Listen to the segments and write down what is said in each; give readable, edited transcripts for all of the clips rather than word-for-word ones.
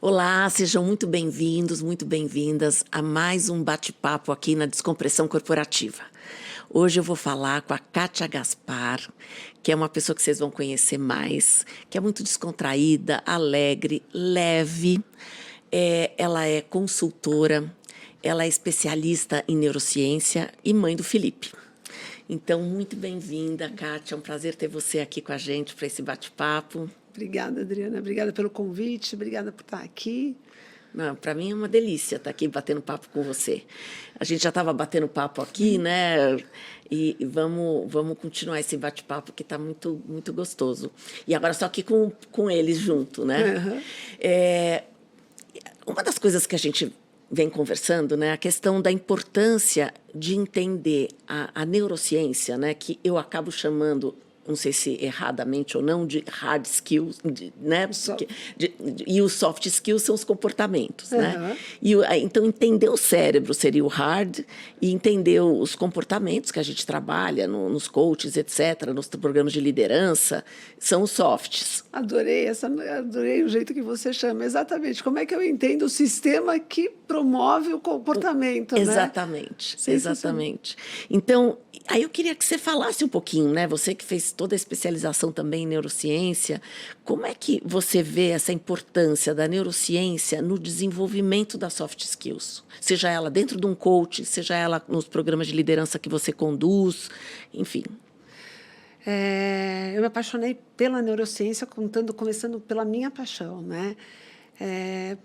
Olá, sejam muito bem-vindos, muito bem-vindas a mais um bate-papo aqui na Descompressão Corporativa. Hoje eu vou falar com a Kátia Gaspar, que é uma pessoa que vocês vão conhecer mais, que é muito descontraída, alegre, leve. Ela é consultora, ela é especialista em neurociência e mãe do Felipe. Então, muito bem-vinda, Kátia. É um prazer ter você aqui com a gente para esse bate-papo. Obrigada, Adriana. Obrigada pelo convite, obrigada por estar aqui. Para mim é uma delícia estar aqui batendo papo com você. A gente já estava batendo papo aqui, né? E vamos continuar esse bate-papo que está muito, muito gostoso. E agora só aqui com eles junto, né? Uhum. Uma das coisas que a gente vem conversando, né, a questão da importância de entender a neurociência, né, que eu acabo chamando, não sei se erradamente ou não, de hard skills, né? E os soft skills são os comportamentos, né? Então, entender o cérebro seria o hard, e entender os comportamentos que a gente trabalha nos coaches, etc., nos programas de liderança, são os softs. Adorei o jeito que você chama. Exatamente. Como é que eu entendo o sistema que promove o comportamento, Exatamente, né? Exatamente. Então, aí eu queria que você falasse um pouquinho, né? Você que fez toda a especialização também em neurociência, como é que você vê essa importância da neurociência no desenvolvimento das soft skills? Seja ela dentro de um coach, seja ela nos programas de liderança que você conduz, enfim. Eu me apaixonei pela neurociência, começando pela minha paixão, né?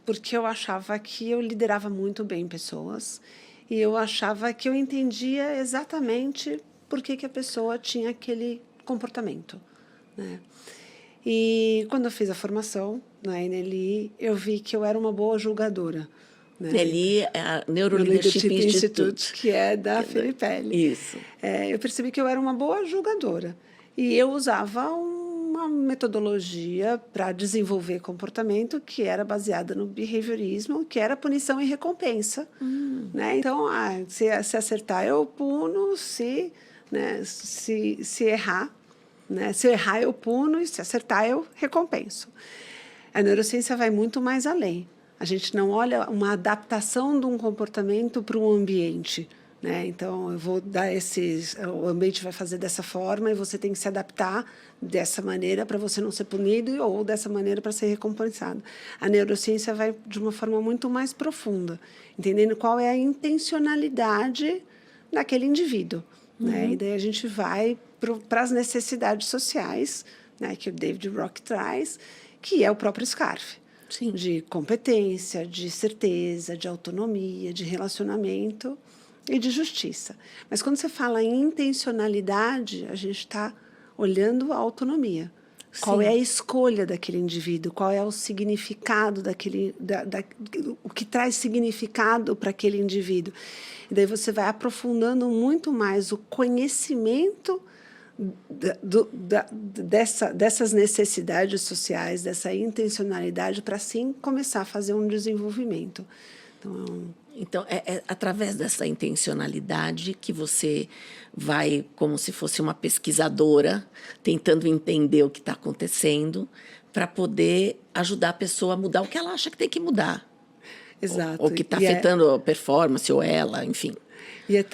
Porque eu achava que eu liderava muito bem pessoas e eu achava que eu entendia exatamente por que a pessoa tinha aquele comportamento, né? E quando eu fiz a formação na NLI, eu vi que eu era uma boa julgadora. Né? NLI é a Neuroleadership Institute, que é da Filipelli. Isso. Eu percebi que eu era uma boa julgadora. E eu usava uma metodologia para desenvolver comportamento que era baseada no behaviorismo, que era punição e recompensa. Né? Então, se acertar, eu puno, se errar, né? Se eu errar, eu puno, e se acertar, eu recompenso. A neurociência vai muito mais além. A gente não olha uma adaptação de um comportamento para um ambiente. Né? Então, eu vou dar o ambiente vai fazer dessa forma e você tem que se adaptar dessa maneira para você não ser punido ou dessa maneira para ser recompensado. A neurociência vai de uma forma muito mais profunda, entendendo qual é a intencionalidade daquele indivíduo. Né? E daí a gente vai para as necessidades sociais, né, que o David Rock traz, que é o próprio SCARF. Sim. De competência, de certeza, de autonomia, de relacionamento e de justiça. Mas quando você fala em intencionalidade, a gente está olhando a autonomia. Sim. Qual é a escolha daquele indivíduo? Qual é o significado daquele... o que traz significado para aquele indivíduo? E daí você vai aprofundando muito mais o conhecimento dessas necessidades sociais, dessa intencionalidade, para assim começar a fazer um desenvolvimento. Então, é através dessa intencionalidade que você vai, como se fosse uma pesquisadora, tentando entender o que está acontecendo, para poder ajudar a pessoa a mudar o que ela acha que tem que mudar. Exato. Ou que está afetando a performance, ou ela, enfim. E é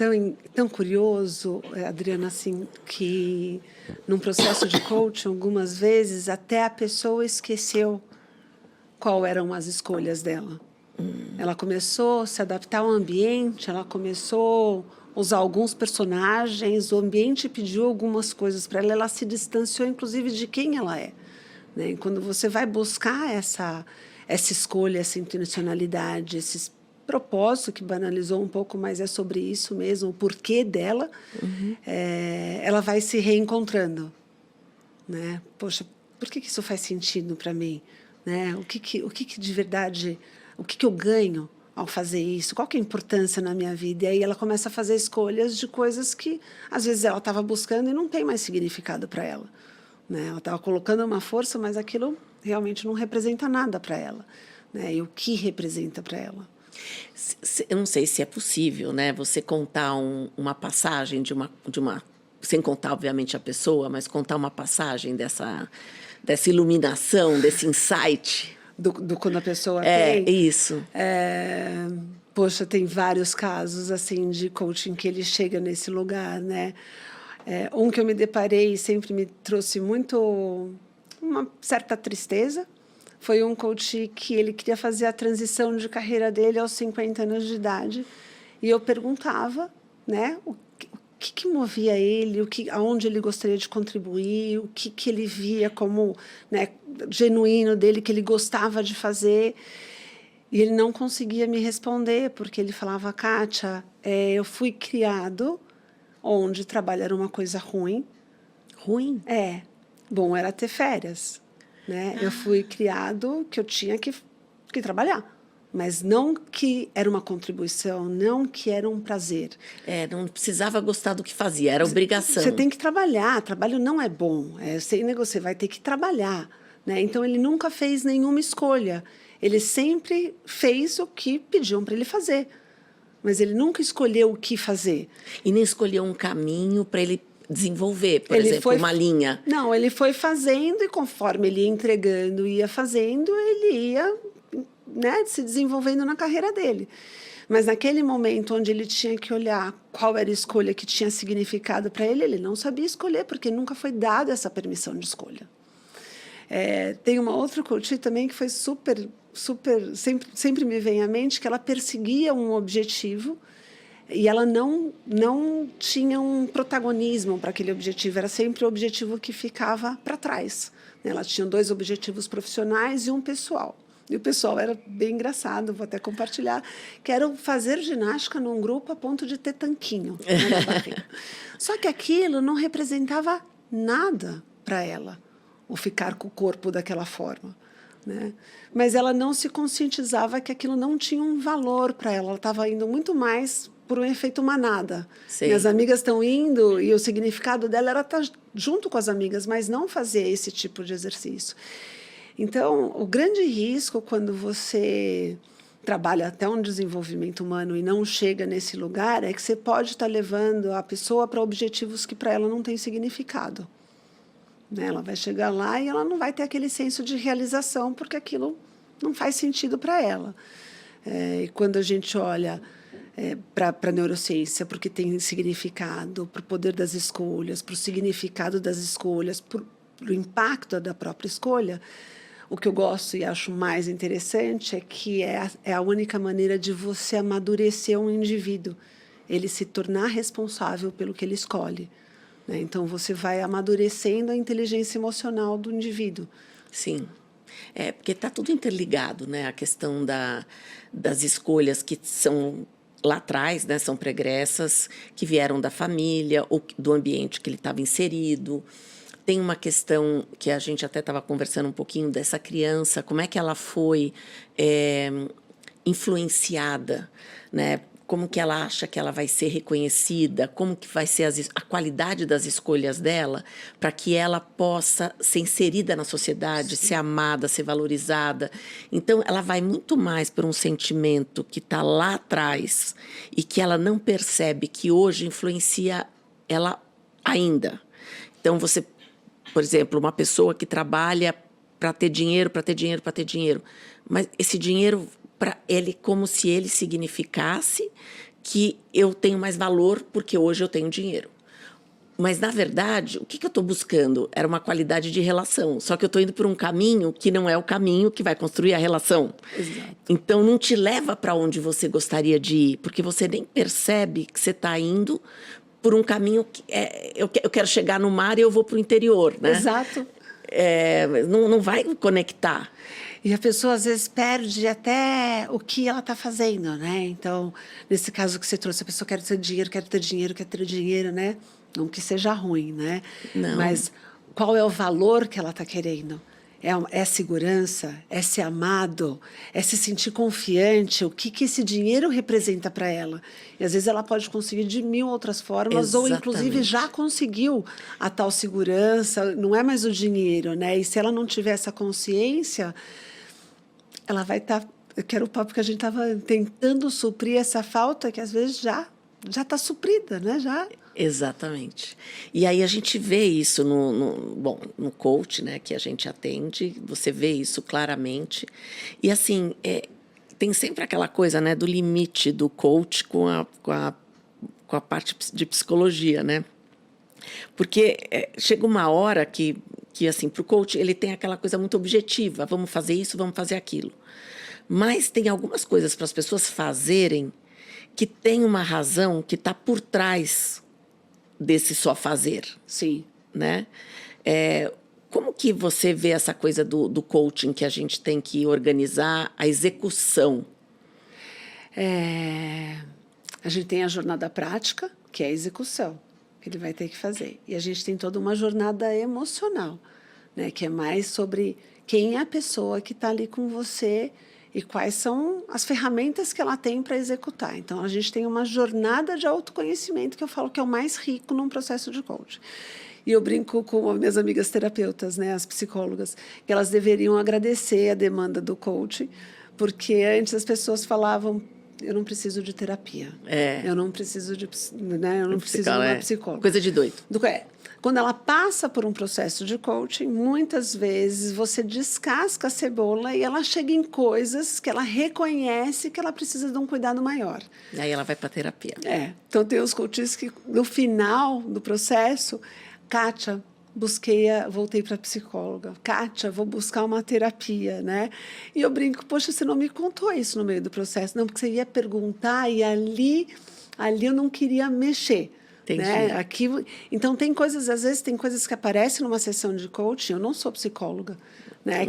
tão curioso, Adriana, assim, que num processo de coaching, algumas vezes, até a pessoa esqueceu qual eram as escolhas dela. Ela começou a se adaptar ao ambiente, ela começou a usar alguns personagens, o ambiente pediu algumas coisas para ela, ela se distanciou, inclusive, de quem ela é. Né? E quando você vai buscar essa escolha, essa intencionalidade, esse propósito, que banalizou um pouco, mas é sobre isso mesmo, o porquê dela, ela vai se reencontrando. Né? Poxa, por que isso faz sentido para mim? Né? O que de verdade... O que eu ganho ao fazer isso? Qual que é a importância na minha vida? E aí ela começa a fazer escolhas de coisas que, às vezes, ela estava buscando e não tem mais significado para ela. Né? Ela estava colocando uma força, mas aquilo realmente não representa nada para ela. Né? E o que representa para ela? Eu não sei se é possível, né? Você contar uma passagem de uma... Sem contar, obviamente, a pessoa, mas contar uma passagem dessa iluminação, desse insight. quando a pessoa É, tem. isso. Poxa, tem vários casos assim de coaching que ele chega nesse lugar, né? Um que eu me deparei e sempre me trouxe muito uma certa tristeza foi um coach que ele queria fazer a transição de carreira dele aos 50 anos de idade e eu perguntava, né, o que movia ele, aonde ele gostaria de contribuir, o que ele via como, né, genuíno dele, que ele gostava de fazer. E ele não conseguia me responder, porque ele falava, Kátia, eu fui criado onde trabalho era uma coisa ruim. Ruim? Bom era ter férias, né? Eu fui criado que eu tinha que trabalhar. Mas não que era uma contribuição, não que era um prazer. Não precisava gostar do que fazia, era obrigação. Você tem que trabalhar, trabalho não é bom. Você vai ter que trabalhar, né? Então, ele nunca fez nenhuma escolha. Ele sempre fez o que pediam para ele fazer. Mas ele nunca escolheu o que fazer. E nem escolheu um caminho para ele desenvolver, por exemplo, uma linha. Não, ele foi fazendo e conforme ele ia entregando, ia fazendo, ele ia, né, se desenvolvendo na carreira dele. Mas naquele momento onde ele tinha que olhar qual era a escolha que tinha significado para ele, ele não sabia escolher, porque nunca foi dada essa permissão de escolha. Tem uma outra coach também que foi sempre me vem à mente que ela perseguia um objetivo e ela não tinha um protagonismo para aquele objetivo, era sempre o objetivo que ficava para trás. Ela tinha 2 objetivos profissionais e um pessoal. E o pessoal era bem engraçado, vou até compartilhar, que era fazer ginástica num grupo a ponto de ter tanquinho na barriga. Só que aquilo não representava nada para ela, o ficar com o corpo daquela forma, né? Mas ela não se conscientizava que aquilo não tinha um valor para ela. Ela estava indo muito mais por um efeito manada. Minhas amigas estão indo e o significado dela era estar junto com as amigas, mas não fazer esse tipo de exercício. Então, o grande risco quando você trabalha até um desenvolvimento humano e não chega nesse lugar é que você pode estar levando a pessoa para objetivos que para ela não têm significado. Ela vai chegar lá e ela não vai ter aquele senso de realização, porque aquilo não faz sentido para ela. E quando a gente olha para a neurociência, porque tem significado, para o poder das escolhas, para o significado das escolhas, para o impacto da própria escolha, o que eu gosto e acho mais interessante é que é a única maneira de você amadurecer um indivíduo, ele se tornar responsável pelo que ele escolhe. Então, você vai amadurecendo a inteligência emocional do indivíduo. Sim, porque está tudo interligado, né? A questão das escolhas que são lá atrás, né? São pregressas, que vieram da família ou do ambiente que ele estava inserido. Tem uma questão que a gente até estava conversando um pouquinho dessa criança, como é que ela foi influenciada, né? Como que ela acha que ela vai ser reconhecida, como que vai ser a qualidade das escolhas dela, para que ela possa ser inserida na sociedade, ser amada, ser valorizada. Então, ela vai muito mais por um sentimento que está lá atrás e que ela não percebe que hoje influencia ela ainda. Então, você, por exemplo, uma pessoa que trabalha para ter dinheiro, mas esse dinheiro para ele como se ele significasse que eu tenho mais valor porque hoje eu tenho dinheiro. Mas, na verdade, o que eu estou buscando era uma qualidade de relação. Só que eu estou indo por um caminho que não é o caminho que vai construir a relação. Exato. Então, não te leva para onde você gostaria de ir, porque você nem percebe que você está indo por um caminho que eu quero chegar no mar e eu vou para o interior, né? Exato. Não vai conectar. E a pessoa, às vezes, perde até o que ela está fazendo, né? Então, nesse caso que você trouxe, a pessoa quer ter dinheiro, né? Não que seja ruim, né? Não. Mas qual é o valor que ela está querendo? É segurança? É ser amado? É se sentir confiante? O que esse dinheiro representa para ela? E, às vezes, ela pode conseguir de 1000 outras formas, Exatamente. ou, inclusive, já conseguiu a tal segurança. Não é mais o dinheiro, né? E se ela não tiver essa consciência, ela vai estar... Eu quero o papo que a gente estava tentando suprir essa falta que, às vezes, já já está suprida, né? Já. Exatamente. E aí a gente vê isso bom, no coach, né, que a gente atende, você vê isso claramente. E assim, tem sempre aquela coisa, né, do limite do coach com a parte de psicologia, né? Porque chega uma hora que assim, para o coach, ele tem aquela coisa muito objetiva, vamos fazer isso, vamos fazer aquilo. Mas tem algumas coisas para as pessoas fazerem que tem uma razão que está por trás desse só fazer. Sim. Né? Como que você vê essa coisa do coaching, que a gente tem que organizar a execução? A gente tem a jornada prática, que é a execução, que ele vai ter que fazer. E a gente tem toda uma jornada emocional, né, que é mais sobre quem é a pessoa que está ali com você e quais são as ferramentas que ela tem para executar. Então, a gente tem uma jornada de autoconhecimento que eu falo que é o mais rico num processo de coaching. E eu brinco com as minhas amigas terapeutas, né, as psicólogas, que elas deveriam agradecer a demanda do coaching, porque antes as pessoas falavam: eu não preciso de terapia. Eu não preciso de, né, eu não preciso de uma psicóloga. Coisa de doido. Quando ela passa por um processo de coaching, muitas vezes você descasca a cebola e ela chega em coisas que ela reconhece que ela precisa de um cuidado maior. E aí ela vai para terapia. Então tem os coaches que no final do processo, Kátia, voltei para psicóloga. Kátia, vou buscar uma terapia, né? E eu brinco: poxa, você não me contou isso no meio do processo. Não, porque você ia perguntar e ali eu não queria mexer. Entendi. Né? Então, tem coisas, às vezes, tem coisas que aparecem numa sessão de coaching. Eu não sou psicóloga, né?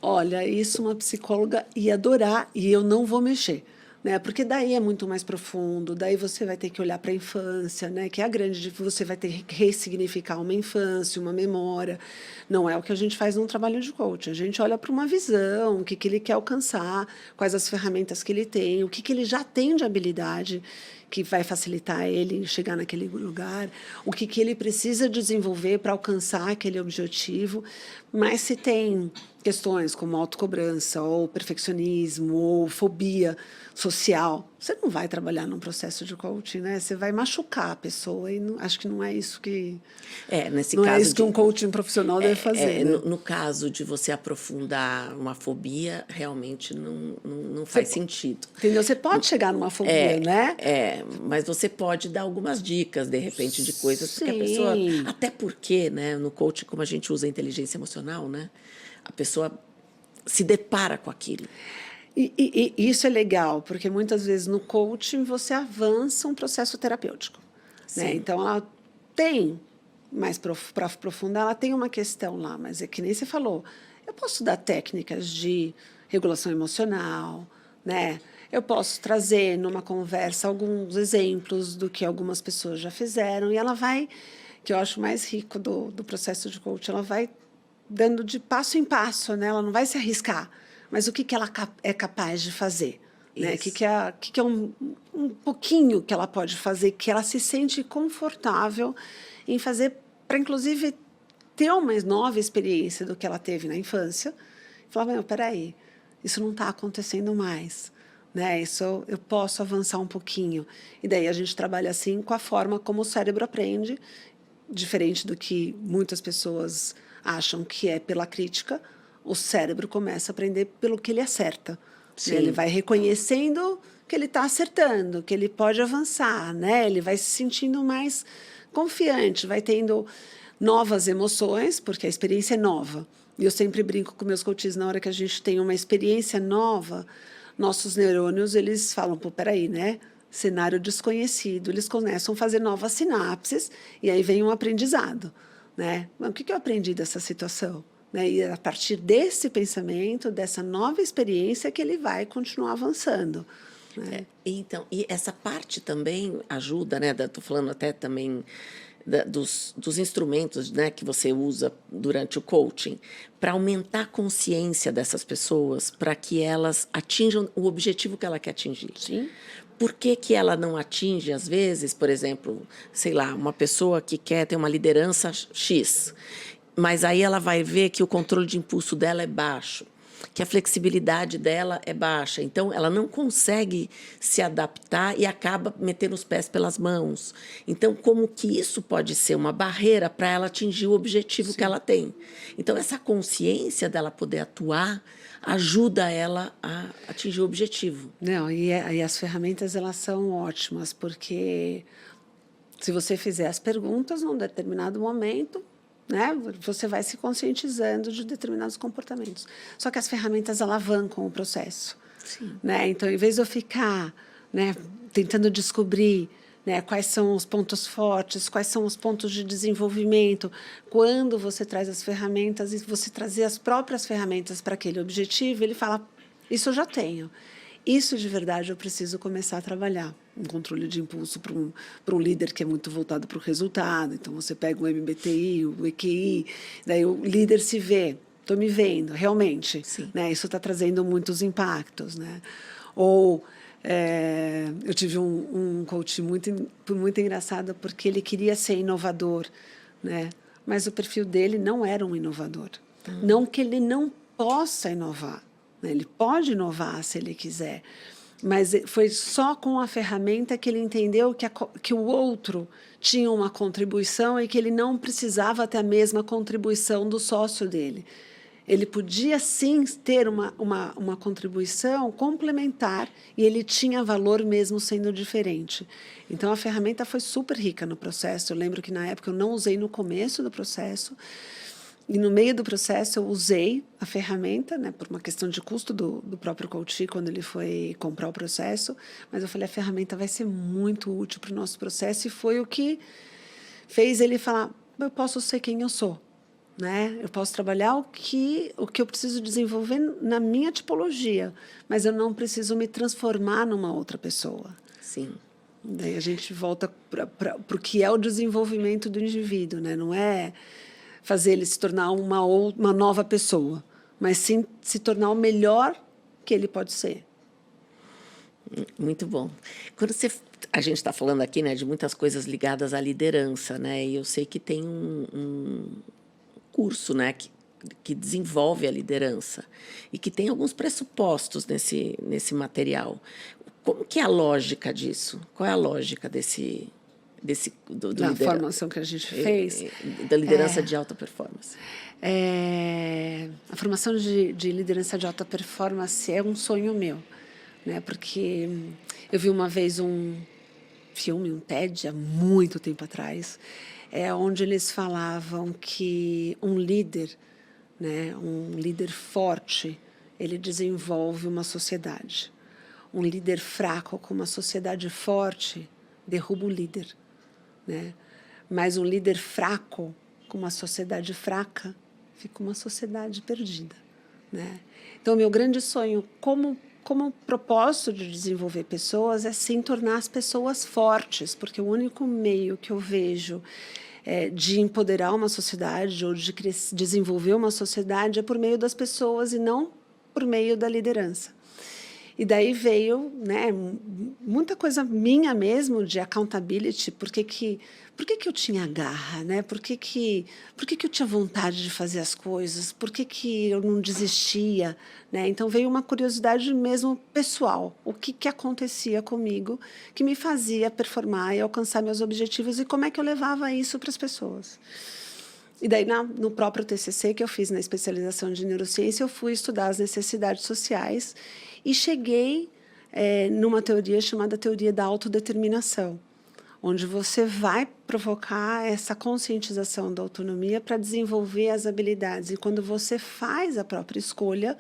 Olha, isso uma psicóloga ia adorar e eu não vou mexer. Né? Porque daí é muito mais profundo, daí você vai ter que olhar para a infância, né? Que é a grande, você vai ter que ressignificar uma infância, uma memória. Não é o que a gente faz num trabalho de coaching. A gente olha para uma visão, o que ele quer alcançar, quais as ferramentas que ele tem, o que ele já tem de habilidade que vai facilitar ele chegar naquele lugar, o que ele precisa desenvolver para alcançar aquele objetivo. Mas se tem questões como autocobrança, ou perfeccionismo, ou fobia social, você não vai trabalhar num processo de coaching, né? Você vai machucar a pessoa, e acho que não é isso que... nesse não caso é isso que um coaching profissional deve fazer. Né? No caso de você aprofundar uma fobia, realmente não faz sentido. Entendeu? Você pode chegar numa fobia, né? Mas você pode dar algumas dicas, de repente, de coisas que a Sim. pessoa... Até porque, né, no coaching, como a gente usa a inteligência emocional, né, a pessoa se depara com aquilo. E isso é legal, porque muitas vezes no coaching você avança um processo terapêutico. Né? Então, ela tem, mais para aprofundar, ela tem uma questão lá, mas é que nem você falou, eu posso dar técnicas de regulação emocional, né? Eu posso trazer numa conversa alguns exemplos do que algumas pessoas já fizeram, e ela vai, que eu acho mais rico do processo de coaching, ela vai dando de passo em passo, né? Ela não vai se arriscar. Mas o que ela é capaz de fazer? Né? O que é um pouquinho que ela pode fazer, que ela se sente confortável em fazer, para, inclusive, ter uma nova experiência do que ela teve na infância. E falar: meu, peraí, isso não está acontecendo mais. Né? Isso eu posso avançar um pouquinho. E daí a gente trabalha assim com a forma como o cérebro aprende, diferente do que muitas pessoas acham que é pela crítica. O cérebro começa a aprender pelo que ele acerta. Né? Ele vai reconhecendo que ele está acertando, que ele pode avançar, né? Ele vai se sentindo mais confiante, vai tendo novas emoções, porque a experiência é nova. E eu sempre brinco com meus coaches, na hora que a gente tem uma experiência nova, nossos neurônios, eles falam: pô, peraí, né? Cenário desconhecido. Eles começam a fazer novas sinapses e aí vem um aprendizado. Né? Mas o que eu aprendi dessa situação? Né? E a partir desse pensamento, dessa nova experiência, que ele vai continuar avançando. Né? Então, e essa parte também ajuda, né? Estou falando até também dos instrumentos, né, que você usa durante o coaching, para aumentar a consciência dessas pessoas, para que elas atinjam o objetivo que ela quer atingir. Sim. Por que ela não atinge, às vezes, por exemplo, sei lá, uma pessoa que quer ter uma liderança X, mas aí ela vai ver que o controle de impulso dela é baixo. que a flexibilidade dela é baixa. Então, ela não consegue se adaptar e acaba metendo os pés pelas mãos. Então, como que isso pode ser uma barreira para ela atingir o objetivo que ela tem? Então, essa consciência dela poder atuar ajuda ela a atingir o objetivo. Não, e as ferramentas, elas são ótimas, porque se você fizer as perguntas num determinado momento, né, você vai se conscientizando de determinados comportamentos. Só que as ferramentas alavancam o processo. Sim. Né? Então, em vez de eu ficar, né, tentando descobrir, né, quais são os pontos fortes, quais são os pontos de desenvolvimento, quando você traz as ferramentas e você trazer as próprias ferramentas para aquele objetivo, ele fala, isso eu já tenho. Isso, de verdade, eu preciso começar a trabalhar. Um controle de impulso para um líder que é muito voltado para o resultado. Então, você pega o MBTI, o EQI, daí o líder se vê, estou me vendo, realmente. Né? Isso está trazendo muitos impactos. Né? Ou eu tive um coach muito engraçado, porque ele queria ser inovador, né? Mas o perfil dele não era um inovador. Não que ele não possa inovar. Ele pode inovar se ele quiser, mas foi só com a ferramenta que ele entendeu que o outro tinha uma contribuição e que ele não precisava ter a mesma contribuição do sócio dele. Ele podia, sim, ter uma contribuição complementar e ele tinha valor mesmo sendo diferente. Então, a ferramenta foi super rica no processo. Eu lembro que, na época, eu não usei no começo do processo, e no meio do processo eu usei a ferramenta, né, por uma questão de custo do próprio coach, quando ele foi comprar o processo, mas eu falei, a ferramenta vai ser muito útil para o nosso processo, e foi o que fez ele falar, eu posso ser quem eu sou, né? Eu posso trabalhar o que eu preciso desenvolver na minha tipologia, mas eu não preciso me transformar numa outra pessoa. Sim. Daí a gente volta para o que é o desenvolvimento do indivíduo, né? Não é fazer ele se tornar uma nova pessoa, mas sim se tornar o melhor que ele pode ser. Muito bom. A gente está falando aqui, né, de muitas coisas ligadas à liderança, né? E eu sei que tem um curso, né, que desenvolve a liderança e que tem alguns pressupostos nesse material. Como que é a lógica disso? Qual é a lógica da formação que a gente fez? Da liderança de alta performance. A formação de liderança de alta performance é um sonho meu, né? Porque eu vi uma vez um filme, um TED, há muito tempo atrás, onde eles falavam que um líder, né, um líder forte, ele desenvolve uma sociedade. Um líder fraco com uma sociedade forte derruba o líder. Né? Mas um líder fraco com uma sociedade fraca fica uma sociedade perdida. Né? Então, o meu grande sonho como propósito de desenvolver pessoas é sim tornar as pessoas fortes, porque o único meio que eu vejo de empoderar uma sociedade ou de desenvolver uma sociedade é por meio das pessoas e não por meio da liderança. E daí veio, né, muita coisa minha mesmo de accountability, por que eu tinha garra, né? Por que eu tinha vontade de fazer as coisas, por que eu não desistia, né? Então veio uma curiosidade mesmo pessoal, o que acontecia comigo que me fazia performar e alcançar meus objetivos e como é que eu levava isso para as pessoas. E daí, no próprio TCC que eu fiz na especialização de neurociência, eu fui estudar as necessidades sociais e cheguei numa teoria chamada teoria da autodeterminação, onde você vai provocar essa conscientização da autonomia para desenvolver as habilidades. E quando você faz a própria escolha,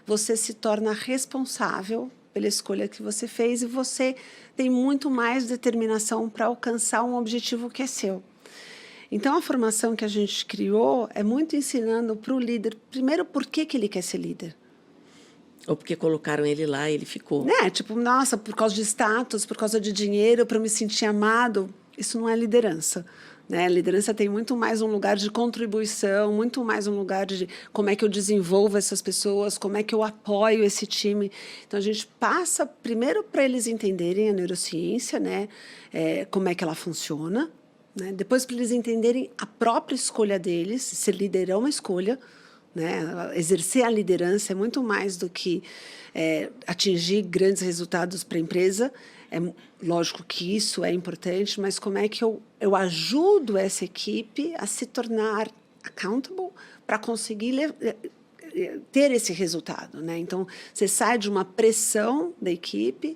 você se torna responsável pela escolha que você fez e você tem muito mais determinação para alcançar um objetivo que é seu. Então, a formação que a gente criou é muito ensinando para o líder, primeiro, por que ele quer ser líder. Ou porque colocaram ele lá e ele ficou. Tipo, nossa, por causa de status, por causa de dinheiro, para eu me sentir amado. Isso não é liderança. Né? Liderança tem muito mais um lugar de contribuição, muito mais um lugar de como é que eu desenvolvo essas pessoas, como é que eu apoio esse time. Então, a gente passa primeiro para eles entenderem a neurociência, né? Como é que ela funciona. Né? Depois, para eles entenderem a própria escolha deles, ser líder é uma escolha, né? Exercer a liderança é muito mais do que atingir grandes resultados para a empresa. É lógico que isso é importante, mas como é que eu ajudo essa equipe a se tornar accountable para conseguir ter esse resultado, né? Então, você sai de uma pressão da equipe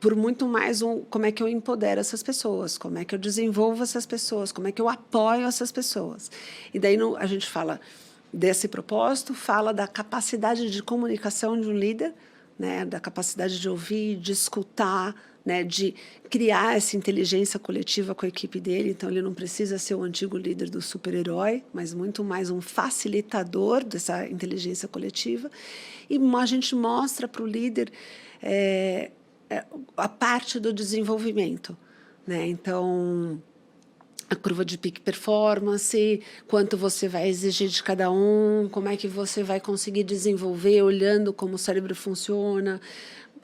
por muito mais como é que eu empodero essas pessoas, como é que eu desenvolvo essas pessoas, como é que eu apoio essas pessoas. E daí a gente fala desse propósito, fala da capacidade de comunicação de um líder, né? Da capacidade de ouvir, de escutar, né, de criar essa inteligência coletiva com a equipe dele. Então, ele não precisa ser o antigo líder do super-herói, mas muito mais um facilitador dessa inteligência coletiva. E a gente mostra para o líder a parte do desenvolvimento, né? Então, a curva de peak performance, quanto você vai exigir de cada um, como é que você vai conseguir desenvolver olhando como o cérebro funciona.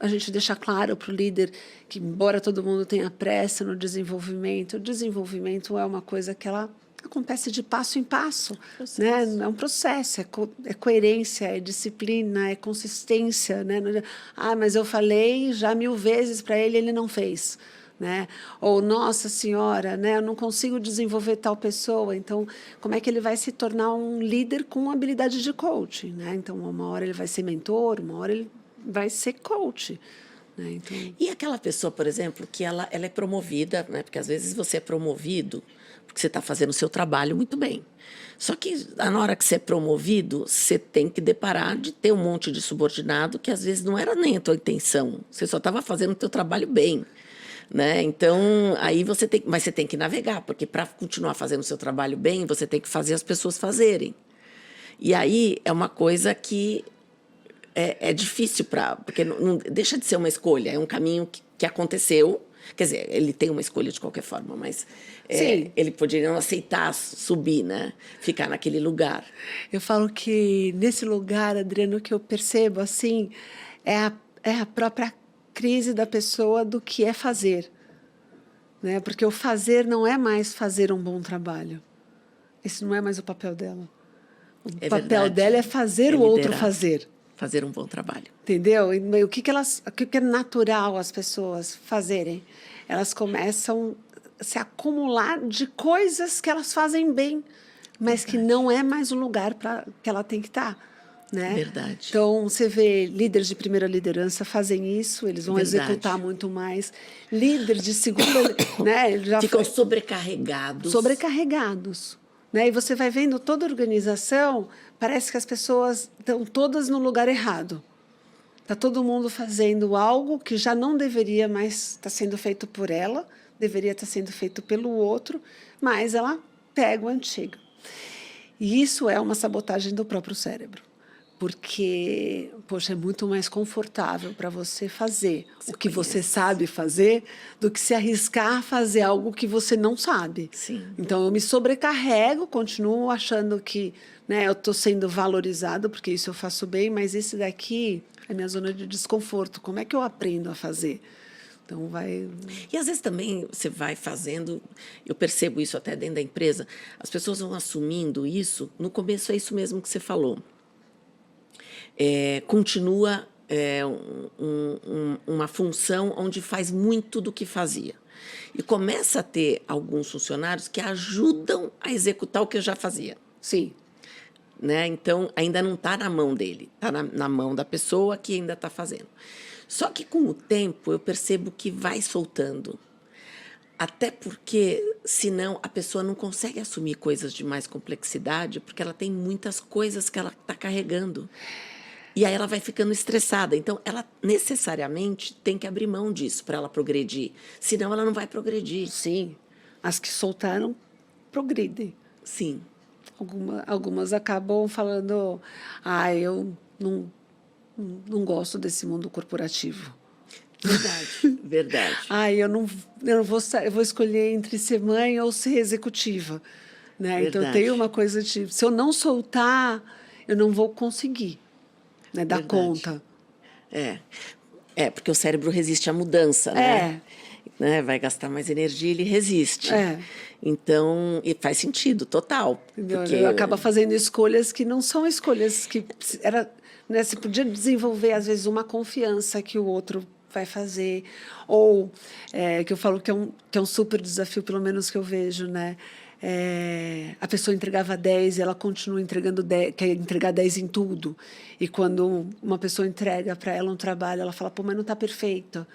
A gente deixa claro para o líder que, embora todo mundo tenha pressa no desenvolvimento, o desenvolvimento é uma coisa que ela acontece de passo em passo, né? É um processo, é coerência, é disciplina, é consistência, né? Mas eu falei já 1000 vezes para ele, ele não fez, né? Ou, nossa senhora, né? Eu não consigo desenvolver tal pessoa, então como é que ele vai se tornar um líder com habilidade de coaching, né? Então, uma hora ele vai ser mentor, uma hora ele vai ser coach, né? Então... E aquela pessoa, por exemplo, que ela é promovida, né? Porque às vezes você é promovido porque você está fazendo o seu trabalho muito bem. Só que na hora que você é promovido, você tem que deparar de ter um monte de subordinado que às vezes não era nem a tua intenção. Você só estava fazendo o teu trabalho bem, né? Então, aí mas você tem que navegar, porque para continuar fazendo o seu trabalho bem, você tem que fazer as pessoas fazerem. E aí é uma coisa que é difícil porque não deixa de ser uma escolha, é um caminho que aconteceu. Quer dizer, ele tem uma escolha de qualquer forma, mas ele poderia não aceitar subir, né? Ficar naquele lugar. Eu falo que nesse lugar, Adriano, o que eu percebo assim é a própria crise da pessoa do que é fazer, né? Porque o fazer não é mais fazer um bom trabalho. Esse não é mais o papel dela. O papel dela é fazer o outro fazer. Fazer um bom trabalho. Entendeu? E o que é natural as pessoas fazerem? Elas começam a se acumular de coisas que elas fazem bem, mas que não é mais o lugar que ela tem que estar. Né? Verdade. Então, você vê líderes de primeira liderança fazem isso, eles vão executar muito mais. Líderes de segunda... né? Ficam sobrecarregados. Sobrecarregados. Né? E você vai vendo toda a organização, parece que as pessoas estão todas no lugar errado. Está todo mundo fazendo algo que já não deveria mais estar sendo feito por ela, deveria estar sendo feito pelo outro, mas ela pega o antigo. E isso é uma sabotagem do próprio cérebro. Porque, poxa, é muito mais confortável para você fazer o que você sabe fazer do que se arriscar a fazer algo que você não sabe. Sim. Então, eu me sobrecarrego, continuo achando que, né, eu estou sendo valorizado porque isso eu faço bem, mas esse daqui é minha zona de desconforto. Como é que eu aprendo a fazer? Então, E, às vezes, também você vai fazendo... Eu percebo isso até dentro da empresa. As pessoas vão assumindo isso. No começo, é isso mesmo que você falou. Continua uma função onde faz muito do que fazia. E começa a ter alguns funcionários que ajudam a executar o que eu já fazia. Sim. Né? Então, ainda não está na mão dele, está na mão da pessoa que ainda está fazendo. Só que, com o tempo, eu percebo que vai soltando. Até porque, senão, a pessoa não consegue assumir coisas de mais complexidade, porque ela tem muitas coisas que ela está carregando. E aí ela vai ficando estressada. Então, ela necessariamente tem que abrir mão disso para ela progredir. Senão, ela não vai progredir. Sim. As que soltaram, progridem. Sim. Algumas acabam falando, eu não gosto desse mundo corporativo. Verdade, verdade. Eu vou escolher entre ser mãe ou ser executiva. Né? Então, tem uma coisa de... Se eu não soltar, eu não vou conseguir. Né, dar conta. Porque o cérebro resiste à mudança, né? né? Vai gastar mais energia, ele resiste. É. Então, e faz sentido, total. Entendeu? Porque Ele acaba fazendo escolhas que não são escolhas que era, né, você podia desenvolver às vezes uma confiança que o outro vai fazer, ou que eu falo que é um super desafio, pelo menos que eu vejo, né? A pessoa entregava 10 e ela continua entregando 10, quer entregar 10 em tudo. E quando uma pessoa entrega para ela um trabalho, ela fala, pô, mas não está perfeito.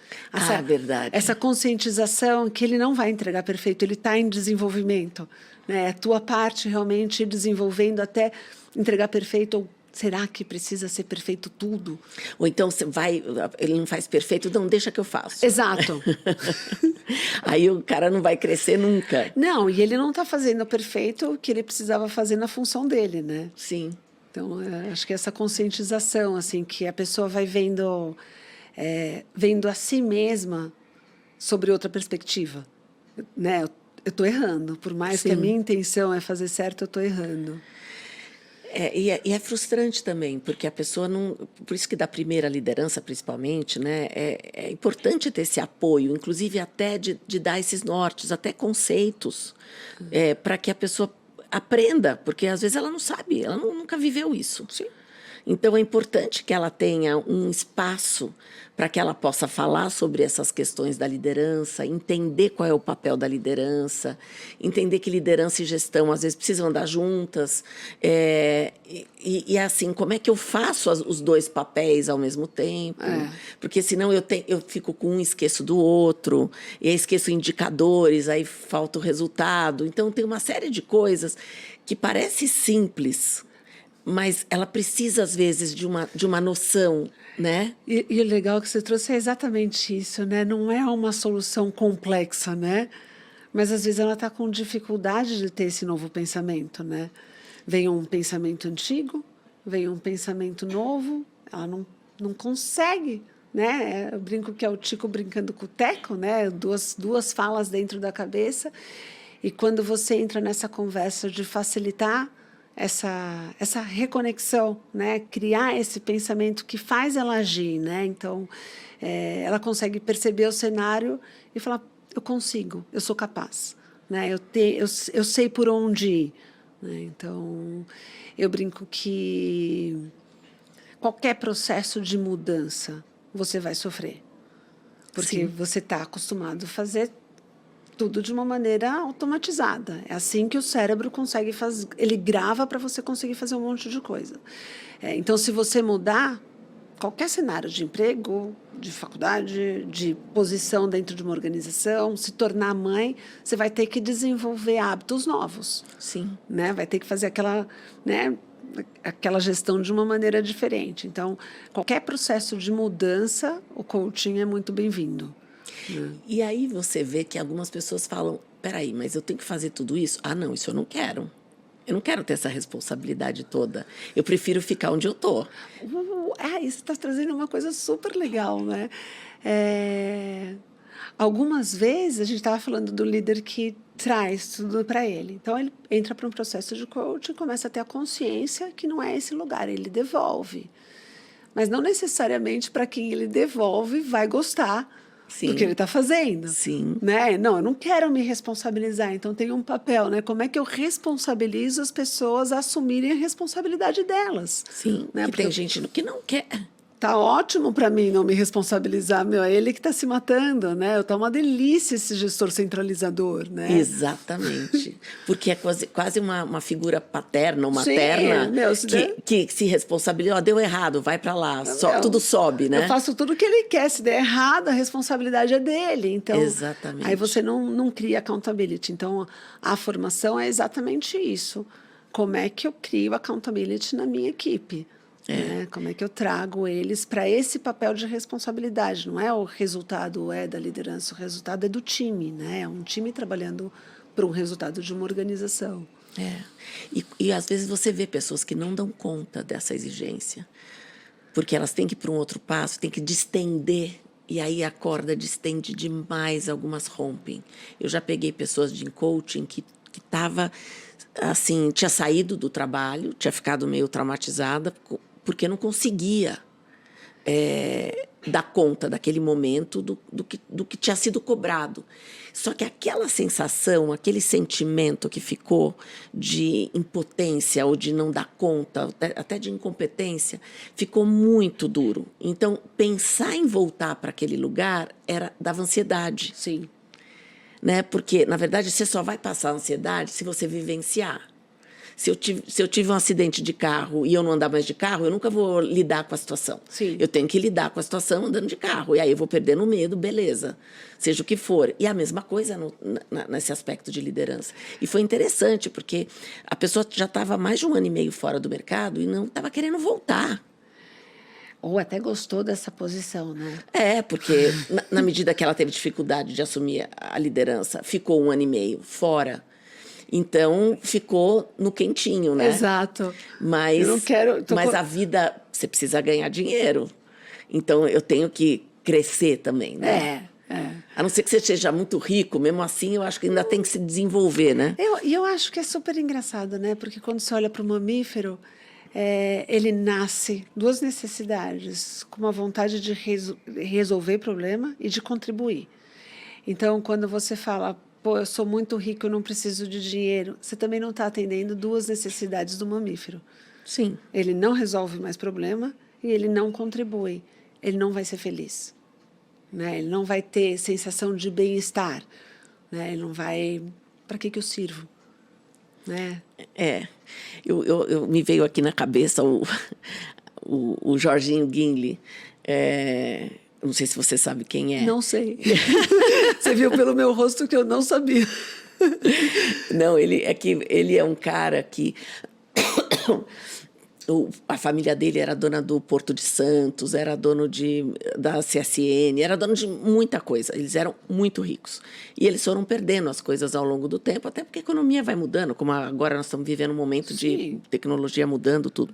verdade. Essa conscientização que ele não vai entregar perfeito, ele está em desenvolvimento. Né? A tua parte realmente ir desenvolvendo até entregar perfeito, ou será que precisa ser perfeito tudo? Ou então você vai, ele não faz perfeito, não, deixa que eu faço. Exato. Aí o cara não vai crescer nunca. Não, e ele não está fazendo perfeito o que ele precisava fazer na função dele, né? Sim. Então, acho que essa conscientização, assim, que a pessoa vai vendo, vendo a si mesma sobre outra perspectiva, né? Eu estou errando, por mais que a minha intenção é fazer certo, eu estou errando. E é frustrante também, porque a pessoa não... Por isso que da primeira liderança, principalmente, né, é importante ter esse apoio, inclusive até de dar esses nortes, até conceitos, para que a pessoa aprenda, porque às vezes ela não sabe, ela nunca viveu isso. Sim. Então, é importante que ela tenha um espaço para que ela possa falar sobre essas questões da liderança, entender qual é o papel da liderança, entender que liderança e gestão, às vezes, precisam andar juntas. Assim, como é que eu faço os dois papéis ao mesmo tempo? Porque, senão, eu fico com um e esqueço do outro, e aí esqueço indicadores, aí falta o resultado. Então, tem uma série de coisas que parece simples, mas ela precisa, às vezes, de uma noção, né? E o legal que você trouxe é exatamente isso, né? Não é uma solução complexa, né? Mas, às vezes, ela está com dificuldade de ter esse novo pensamento, né? Vem um pensamento antigo, vem um pensamento novo, ela não consegue, né? Eu brinco que é o Tico brincando com o Teco, né? Duas falas dentro da cabeça. E quando você entra nessa conversa de facilitar essa reconexão, né? Criar esse pensamento que faz ela agir, né? Então, ela consegue perceber o cenário e falar, eu consigo, eu sou capaz, né? Eu sei por onde ir, né? Então, eu brinco que qualquer processo de mudança você vai sofrer, porque você está acostumado a fazer tudo de uma maneira automatizada. É assim que o cérebro consegue fazer. Ele grava para você conseguir fazer um monte de coisa. Então, se você mudar qualquer cenário de emprego, de faculdade, de posição dentro de uma organização, se tornar mãe, você vai ter que desenvolver hábitos novos. Sim. Né? Vai ter que fazer aquela gestão de uma maneira diferente. Então, qualquer processo de mudança, o coaching é muito bem-vindo. E aí você vê que algumas pessoas falam, peraí, mas eu tenho que fazer tudo isso? Ah, não, isso eu não quero. Eu não quero ter essa responsabilidade toda. Eu prefiro ficar onde eu estou. Isso está trazendo uma coisa super legal, né? Algumas vezes, a gente estava falando do líder que traz tudo para ele. Então, ele entra para um processo de coaching e começa a ter a consciência que não é esse lugar, ele devolve. Mas não necessariamente para quem ele devolve vai gostar do que ele está fazendo. Sim. Né? Não, eu não quero me responsabilizar, então tem um papel, né? Como é que eu responsabilizo as pessoas a assumirem a responsabilidade delas? Sim, né? Porque tem gente que não quer. Tá ótimo para mim não me responsabilizar, é ele que está se matando, né? Tá uma delícia esse gestor centralizador, né? Exatamente. Porque é quase uma figura paterna ou materna. Que se responsabiliza. Deu errado, vai para lá, tudo sobe, né? Eu faço tudo o que ele quer, se der errado, a responsabilidade é dele. Então, exatamente. Aí você não cria accountability. Então, a formação é exatamente isso. Como é que eu crio accountability na minha equipe? Né? Como é que eu trago eles para esse papel de responsabilidade? Não é o resultado da liderança, o resultado é do time, né? É um time trabalhando para um resultado de uma organização. E às vezes você vê pessoas que não dão conta dessa exigência, porque elas têm que ir para um outro passo, têm que distender, e aí a corda distende demais, algumas rompem. Eu já peguei pessoas de coaching que estava assim, tinha saído do trabalho, tinha ficado meio traumatizada, porque não conseguia dar conta daquele momento do que tinha sido cobrado. Só que aquela sensação, aquele sentimento que ficou de impotência ou de não dar conta, até de incompetência, ficou muito duro. Então, pensar em voltar para aquele lugar dava ansiedade. Sim. Né? Porque, na verdade, você só vai passar a ansiedade se você vivenciar. Se eu tive um acidente de carro e eu não andar mais de carro, eu nunca vou lidar com a situação. Sim. Eu tenho que lidar com a situação andando de carro. E aí eu vou perdendo o medo, beleza. Seja o que for. E a mesma coisa nesse aspecto de liderança. E foi interessante, porque a pessoa já estava mais de 1 ano e meio fora do mercado e não estava querendo voltar. Ou até gostou dessa posição, né? Porque na medida que ela teve dificuldade de assumir a liderança, ficou 1 ano e meio fora. Então, ficou no quentinho, né? Exato. Mas, eu não quero, a vida, você precisa ganhar dinheiro. Então, eu tenho que crescer também, né? A não ser que você seja muito rico, mesmo assim, eu acho que ainda tem que se desenvolver, né? Eu acho que é super engraçado, né? Porque quando você olha para o mamífero, ele nasce 2 necessidades, com uma vontade de resolver problema e de contribuir. Então, quando você fala, pô, eu sou muito rico, eu não preciso de dinheiro, você também não está atendendo 2 necessidades do mamífero. Sim. Ele não resolve mais problema e ele não contribui. Ele não vai ser feliz. Né? Ele não vai ter sensação de bem-estar. Né? Ele não vai... Para que eu sirvo? Né? Eu me veio aqui na cabeça o Jorginho Guinle. Não sei se você sabe quem é. Não sei. Você viu pelo meu rosto que eu não sabia. Não, ele é um cara que... A família dele era dona do Porto de Santos, era dono da CSN, era dono de muita coisa. Eles eram muito ricos. E eles foram perdendo as coisas ao longo do tempo, até porque a economia vai mudando, como agora nós estamos vivendo um momento de tecnologia mudando tudo.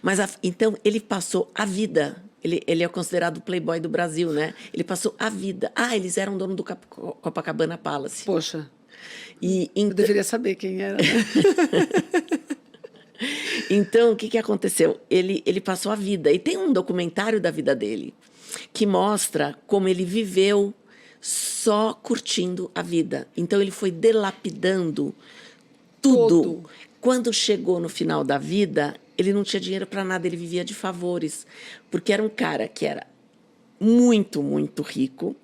Mas, então, ele passou a vida... Ele é considerado o playboy do Brasil, né? Ele passou a vida... eles eram dono do Copacabana Palace. Poxa, eu deveria saber quem era, né? Então, o que aconteceu? Ele passou a vida. E tem um documentário da vida dele que mostra como ele viveu só curtindo a vida. Então, ele foi dilapidando tudo. Quando chegou no final da vida, ele não tinha dinheiro para nada, ele vivia de favores. Porque era um cara que era muito, muito rico,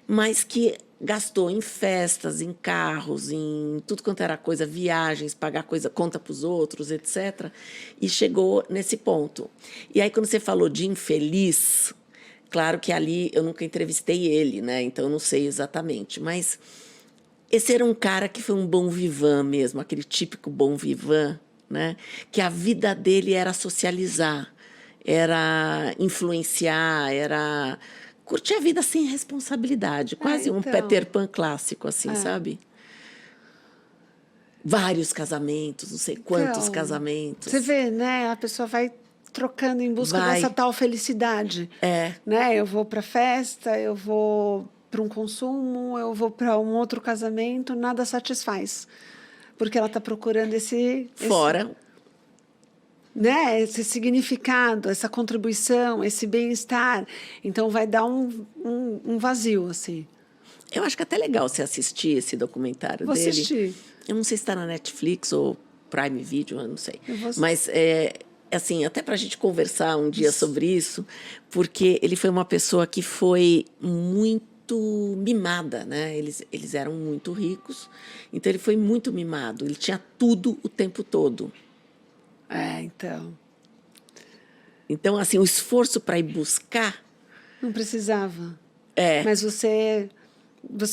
mas que gastou em festas, em carros, em tudo quanto era coisa, viagens, pagar conta para os outros, etc. E chegou nesse ponto. E aí, quando você falou de infeliz, claro que ali eu nunca entrevistei ele, né? Então eu não sei exatamente, mas esse era um cara que foi um bon vivant mesmo, aquele típico bon vivant, né? Que a vida dele era socializar, era influenciar, era... curtir a vida sem responsabilidade. Quase um Peter Pan clássico, assim, sabe? Vários casamentos, não sei quantos casamentos. Você vê, né? A pessoa vai trocando em busca dessa tal felicidade. Né? Eu vou para festa, eu vou para um consumo, eu vou para um outro casamento, nada satisfaz. Porque ela está procurando Fora... né? Esse significado, essa contribuição, esse bem-estar. Então, vai dar um vazio, assim. Eu acho que é até legal você assistir esse documentário dele. Vou assistir. Eu não sei se está na Netflix ou Prime Video, eu não sei. Mas, assim, até para a gente conversar um dia sobre isso, porque ele foi uma pessoa que foi muito mimada, né? Eles eram muito ricos, então ele foi muito mimado. Ele tinha tudo o tempo todo. Então, assim, o esforço para ir buscar... Não precisava. Mas você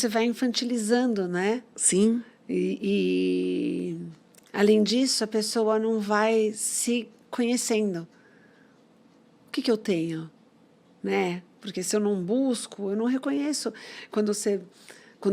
vai infantilizando, né? Sim. E, além disso, a pessoa não vai se conhecendo. O que eu tenho? Né? Porque se eu não busco, eu não reconheço. Quando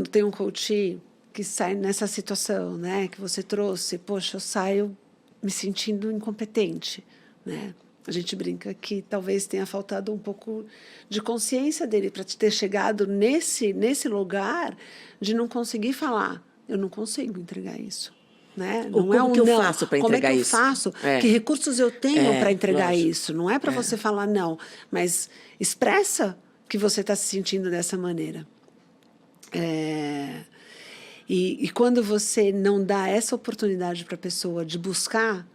tem um coach que sai nessa situação, né? Que você trouxe, poxa, eu saio me sentindo incompetente, né? A gente brinca que talvez tenha faltado um pouco de consciência dele para ter chegado nesse lugar de não conseguir falar. Eu não consigo entregar isso. né? Ou Não é como um que eu não. faço para Como é que entregar eu isso? faço? É. Que recursos eu tenho para entregar lógico. isso? Não é para você falar não, mas expressa que você está se sentindo dessa maneira. E quando você não dá essa oportunidade para a pessoa de buscar,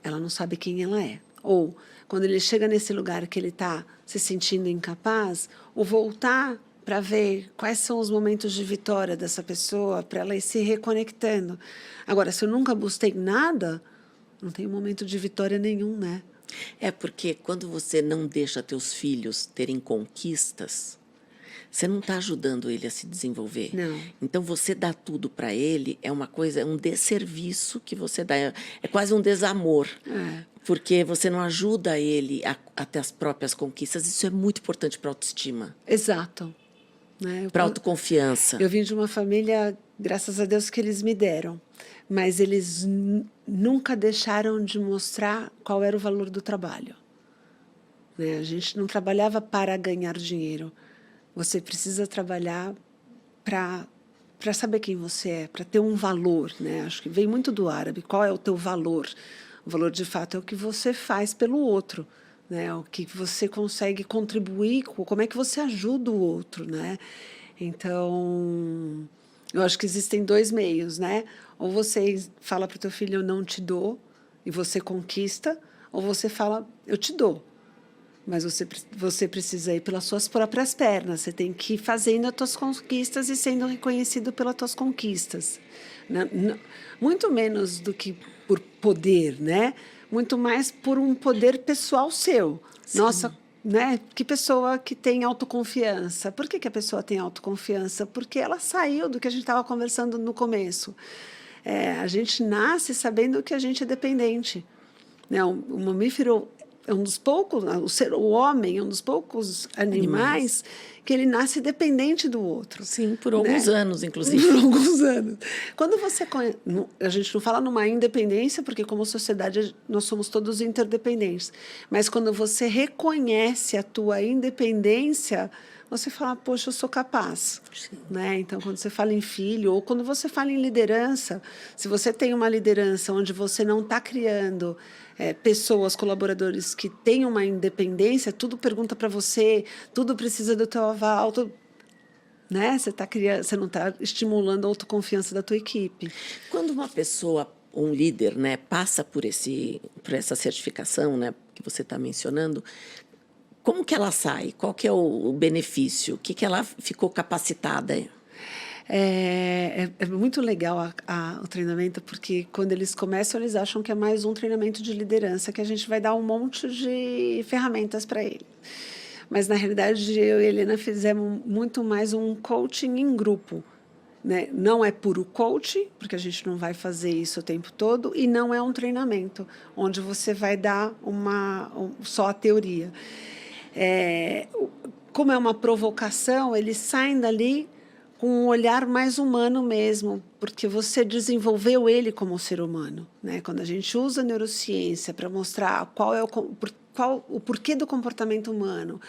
ela não sabe quem ela é. Ou quando ele chega nesse lugar que ele está se sentindo incapaz, o voltar para ver quais são os momentos de vitória dessa pessoa, para ela ir se reconectando. Agora, se eu nunca busquei nada, não tem momento de vitória nenhum, né? É porque quando você não deixa teus filhos terem conquistas, você não está ajudando ele a se desenvolver. Não. Então, você dá tudo para ele é uma coisa, é um desserviço que você dá. É quase um desamor. Porque você não ajuda ele a ter as próprias conquistas. Isso é muito importante para a autoestima, Exato. Né? para a autoconfiança. Eu vim de uma família, graças a Deus, que eles me deram. Mas eles nunca deixaram de mostrar qual era o valor do trabalho. Né? A gente não trabalhava para ganhar dinheiro. Você precisa trabalhar para saber quem você é, para ter um valor, né? Acho que vem muito do árabe. Qual é o teu valor? O valor, de fato, é o que você faz pelo outro, né? O que você consegue contribuir, como é que você ajuda o outro, né? Então, eu acho que existem dois meios, né? Ou você fala para o teu filho, eu não te dou, e você conquista, ou você fala, eu te dou. Mas você precisa ir pelas suas próprias pernas. Você tem que ir fazendo as tuas conquistas e sendo reconhecido pelas tuas conquistas. Muito menos do que por poder, né? Muito mais por um poder pessoal seu. Sim. Nossa, né? Que pessoa que tem autoconfiança. Por que a pessoa tem autoconfiança? Porque ela saiu do que a gente estava conversando no começo. A gente nasce sabendo que a gente é dependente. Né? O mamífero é um dos poucos, o homem é um dos poucos animais que ele nasce dependente do outro. Sim, por alguns né? anos, inclusive. Por alguns anos. Quando você a gente não fala numa independência, porque como sociedade nós somos todos interdependentes. Mas quando você reconhece a tua independência, você fala, poxa, eu sou capaz. Né? Então, quando você fala em filho, ou quando você fala em liderança, se você tem uma liderança onde você não está criando pessoas, colaboradores que têm uma independência, tudo pergunta para você, tudo precisa do teu aval, né? Você não está estimulando a autoconfiança da tua equipe. Quando uma pessoa, um líder, né, passa por essa certificação, né, que você está mencionando, como que ela sai? Qual que é o benefício? O que ela ficou capacitada? É muito legal o treinamento, porque quando eles começam, eles acham que é mais um treinamento de liderança, que a gente vai dar um monte de ferramentas para ele. Mas, na realidade, eu e a Helena fizemos muito mais um coaching em grupo. Né? Não é puro coaching, porque a gente não vai fazer isso o tempo todo, e não é um treinamento, onde você vai dar só a teoria. Como é uma provocação, eles saem dali com um olhar mais humano mesmo, porque você desenvolveu ele como ser humano. Né? Quando a gente usa a neurociência para mostrar qual o porquê do comportamento humano,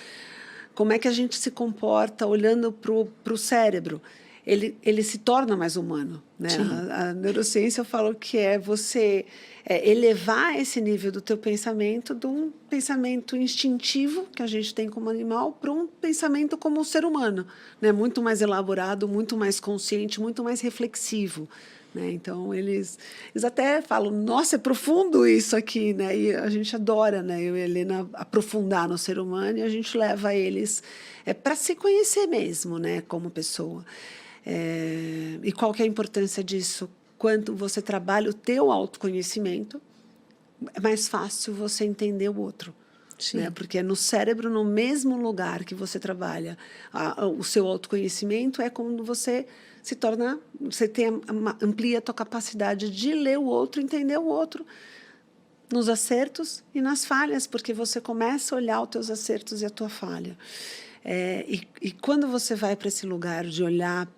como é que a gente se comporta olhando para o cérebro, ele se torna mais humano. Né? A neurociência, eu falo que é você elevar esse nível do teu pensamento, de um pensamento instintivo, que a gente tem como animal, para um pensamento como ser humano. Né? Muito mais elaborado, muito mais consciente, muito mais reflexivo. Né? Então, eles até falam, nossa, é profundo isso aqui. Né? E a gente adora, né? Eu e a Helena, aprofundar no ser humano, e a gente leva eles para se conhecer mesmo, né? Como pessoa. E qual que é a importância disso? Quando você trabalha o teu autoconhecimento, é mais fácil você entender o outro. Né? Porque é no cérebro, no mesmo lugar que você trabalha o seu autoconhecimento, é quando você se torna, amplia a tua capacidade de ler o outro, entender o outro, nos acertos e nas falhas, porque você começa a olhar os teus acertos e a tua falha. E quando você vai para esse lugar de olhar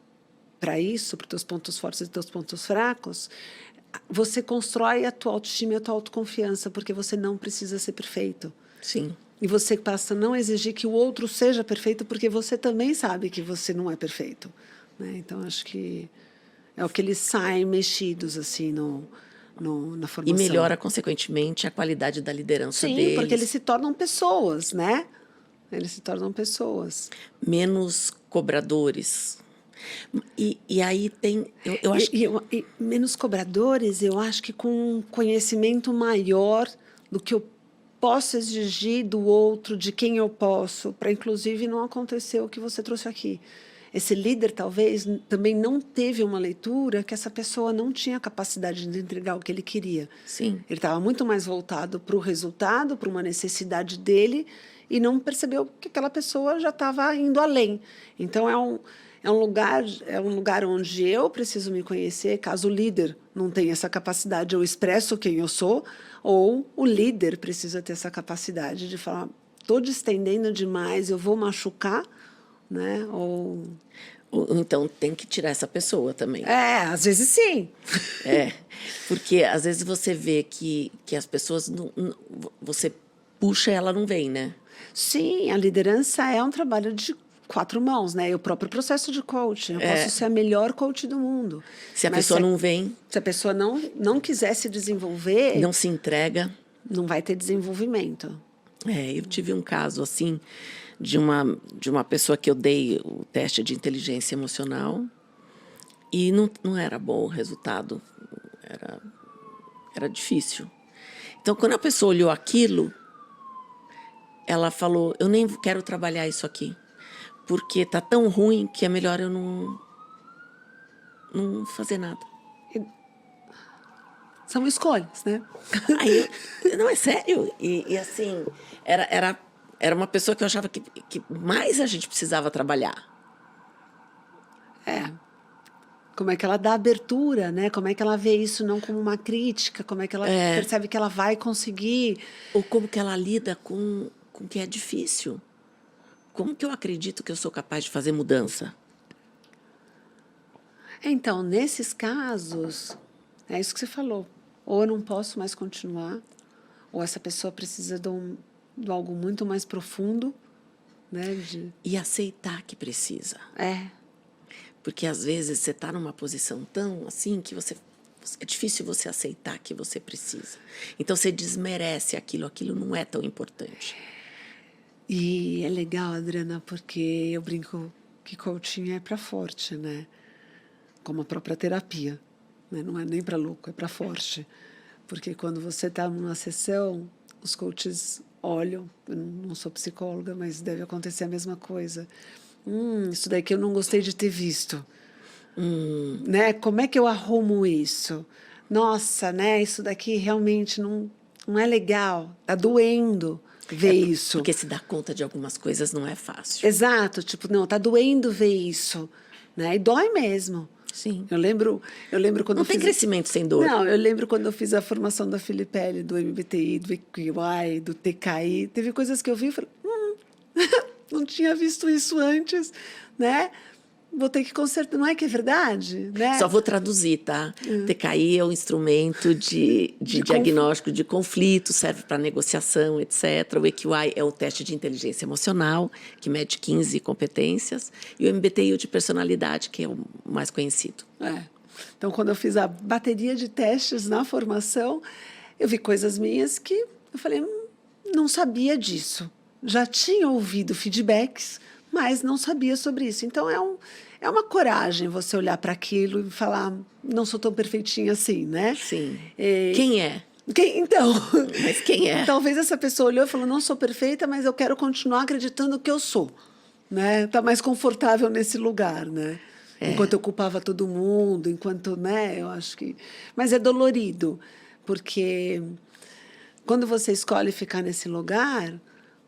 para isso, para os teus pontos fortes e teus pontos fracos, você constrói a tua autoestima e a tua autoconfiança, porque você não precisa ser perfeito. Sim. E você passa a não exigir que o outro seja perfeito, porque você também sabe que você não é perfeito. Né? Então, acho que É o que eles saem mexidos, assim, na E formação. melhora, consequentemente, a qualidade da liderança Sim, deles. porque eles se tornam pessoas, né? Eles se tornam pessoas. Menos cobradores. E aí tem... Eu acho que... E menos cobradores, eu acho que com um conhecimento maior do que eu posso exigir do outro, de quem eu posso, para inclusive não acontecer o que você trouxe aqui. Esse líder talvez também não teve uma leitura que essa pessoa não tinha capacidade de entregar o que ele queria. Sim. Ele estava muito mais voltado para o resultado, para uma necessidade dele, e não percebeu que aquela pessoa já estava indo além. Então, é um lugar onde eu preciso me conhecer, caso o líder não tenha essa capacidade, eu expresso quem eu sou, ou o líder precisa ter essa capacidade de falar, estou distendendo demais, eu vou machucar, né? Ou Então, tem que tirar essa pessoa também. às vezes sim. É, porque às vezes você vê que as pessoas... você puxa e ela não vem, né? Sim, a liderança é um trabalho de 4 mãos, né? E o próprio processo de coaching. Eu posso ser a melhor coach do mundo. Se a mas pessoa não vem, se a pessoa não quiser se desenvolver, não se entrega... não vai ter desenvolvimento. Eu tive um caso assim de uma pessoa que eu dei o teste de inteligência emocional e não era bom o resultado, era difícil. Então, quando a pessoa olhou aquilo, ela falou, eu nem quero trabalhar isso aqui, porque tá tão ruim que é melhor eu não fazer nada. São escolhas, né? Aí não, é sério. E assim, era uma pessoa que eu achava que mais a gente precisava trabalhar. Como é que ela dá abertura, né? Como é que ela vê isso não como uma crítica, como é que ela percebe que ela vai conseguir. Ou como que ela lida com o que é difícil. Como que eu acredito que eu sou capaz de fazer mudança? Então, nesses casos, é isso que você falou. Ou eu não posso mais continuar, ou essa pessoa precisa de algo muito mais profundo, né? E aceitar que precisa. Porque às vezes você está numa posição tão assim que é difícil você aceitar que você precisa. Então você desmerece aquilo não é tão importante. E é legal, Adriana, porque eu brinco que coaching é para forte, né? Como a própria terapia, né? Não é nem para louco, é para forte. Porque quando você está numa sessão, os coaches olham, eu não sou psicóloga, mas deve acontecer a mesma coisa. Isso daqui eu não gostei de ter visto. Né? Como é que eu arrumo isso? Nossa, né? Isso daqui realmente não é legal, tá doendo ver isso. Porque se dar conta de algumas coisas não é fácil. Exato, tipo, não, tá doendo ver isso, né? E dói mesmo. Sim. Eu lembro quando não tem crescimento sem dor. Não, eu lembro quando eu fiz a formação da Filipelli, do MBTI, do EQI, do TKI, teve coisas que eu vi e falei, não tinha visto isso antes, né? Vou ter que consertar. Não é que é verdade, né? Só vou traduzir, tá? TKI é um instrumento de diagnóstico de conflito, serve para negociação, etc. O EQI é o teste de inteligência emocional, que mede 15 competências. E o MBTI é o de personalidade, que é o mais conhecido. Então, quando eu fiz a bateria de testes na formação, eu vi coisas minhas que eu falei, não sabia disso. Já tinha ouvido feedbacks, mas não sabia sobre isso. Então, é uma coragem você olhar para aquilo e falar, não sou tão perfeitinha assim, né? Sim. Quem é? Então, mas quem é? Talvez essa pessoa olhou e falou, não sou perfeita, mas eu quero continuar acreditando que eu sou. Né? Tá mais confortável nesse lugar, né? Enquanto eu culpava todo mundo, enquanto, né? Eu acho que... Mas é dolorido, porque quando você escolhe ficar nesse lugar...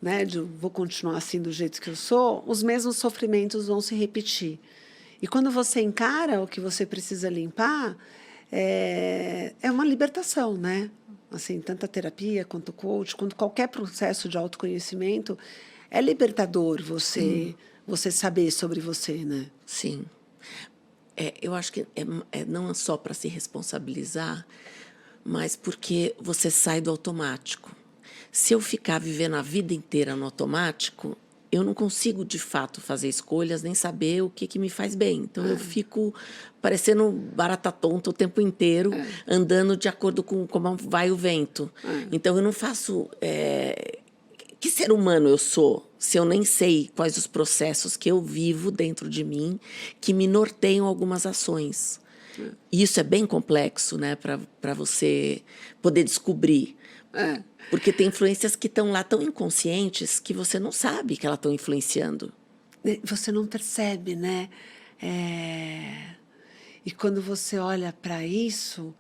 Né, vou continuar assim do jeito que eu sou, os mesmos sofrimentos vão se repetir. E quando você encara o que você precisa limpar, é uma libertação, né? Assim, tanto a terapia quanto o coach, quanto qualquer processo de autoconhecimento, é libertador você saber sobre você, né? Sim. Eu acho que não é só para se responsabilizar, mas porque você sai do automático. Se eu ficar vivendo a vida inteira no automático, eu não consigo, de fato, fazer escolhas nem saber o que me faz bem. Então, eu fico parecendo barata tonta o tempo inteiro, andando de acordo com como vai o vento. Então, eu não faço... Que ser humano eu sou se eu nem sei quais os processos que eu vivo dentro de mim que me norteiam algumas ações? E isso é bem complexo, né, para você poder descobrir. Porque tem influências que estão lá tão inconscientes que você não sabe que elas estão influenciando. Você não percebe, né? E quando você olha para isso,